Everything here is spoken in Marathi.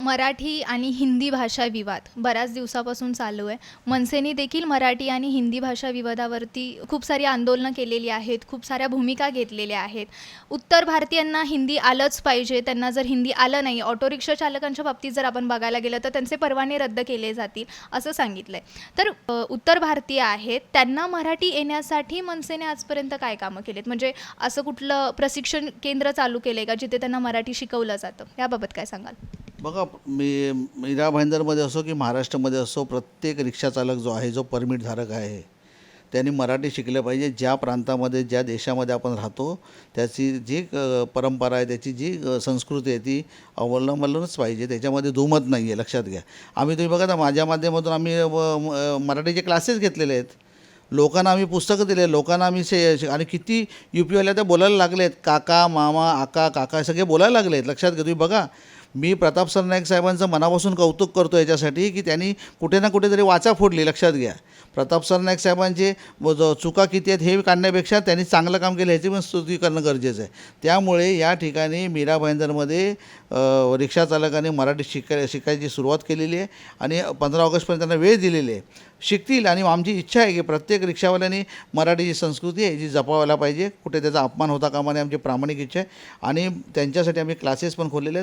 मराठी आणि हिंदी भाषा विवाद बऱ्याच दिवसापासून चालू आहे. मनसेने देखील मराठी आणि हिंदी भाषा विवादावरती खूप सारी आंदोलनं केलेली आहेत, खूप साऱ्या भूमिका घेतलेल्या आहेत. उत्तर भारतीयांना हिंदी आलंच पाहिजे, त्यांना जर हिंदी आलं नाही, ऑटो रिक्षा चालकांच्या बाबतीत जर आपण बघायला गेलं तर त्यांचे परवाने रद्द केले जातील असं सांगितलं आहे. तर उत्तर भारतीय आहेत, त्यांना मराठी येण्यासाठी मनसेने आजपर्यंत काय कामं केलीत? म्हणजे असं कुठलं प्रशिक्षण केंद्र चालू केलं आहे का जिथे त्यांना मराठी शिकवलं जातं? याबाबत काय सांगाल? बघा, मीरा भाईंदरमध्ये असो की महाराष्ट्रामध्ये असो, प्रत्येक रिक्षाचालक जो आहे, जो परमिटधारक आहे, त्यांनी मराठी शिकलं पाहिजे. ज्या प्रांतामध्ये, ज्या देशामध्ये आपण राहतो, त्याची जी परंपरा आहे, त्याची जी संस्कृती आहे, ती अवलंबलंच पाहिजे. त्याच्यामध्ये दुमत नाही आहे, लक्षात घ्या. तुम्ही बघा ना, माझ्या माध्यमातून आम्ही मराठीचे क्लासेस घेतलेले आहेत. लोकांना आम्ही पुस्तकं दिले, लोकांना आम्ही आणि किती UP वाल्या त्या बोलायला लागलेत, काका, मामा, आका, काका सगळे बोलायला लागलेत. लक्षात घ्या. तुम्ही बघा, मी प्रताप सरनाईक साहेबांचं मनापासून कौतुक करतो याच्यासाठी की त्यांनी कुठे ना कुठेतरी वाचा फोडली. लक्षात घ्या, प्रताप सरनाईक साहेबांचे चुका किती आहेत हे काढण्यापेक्षा त्यांनी चांगलं काम केलं ह्याची पण स्तुती करणं गरजेचं आहे. त्यामुळे या ठिकाणी मीरा भाईंदरमध्ये रिक्षाचालकांनी मराठी शिकायची सुरुवात केलेली आहे आणि 15 ऑगस्टपर्यंत त्यांना वेळ दिलेली आहे. शिकतील आणि आमची इच्छा आहे की प्रत्येक रिक्षावाल्यांनी मराठीची संस्कृती आहे जी जपावायला पाहिजे. कुठे त्याचा अपमान होता कामा नये, आमची प्रामाणिक इच्छा आहे. आणि त्यांच्यासाठी आम्ही क्लासेस पण खोललेले आहेत.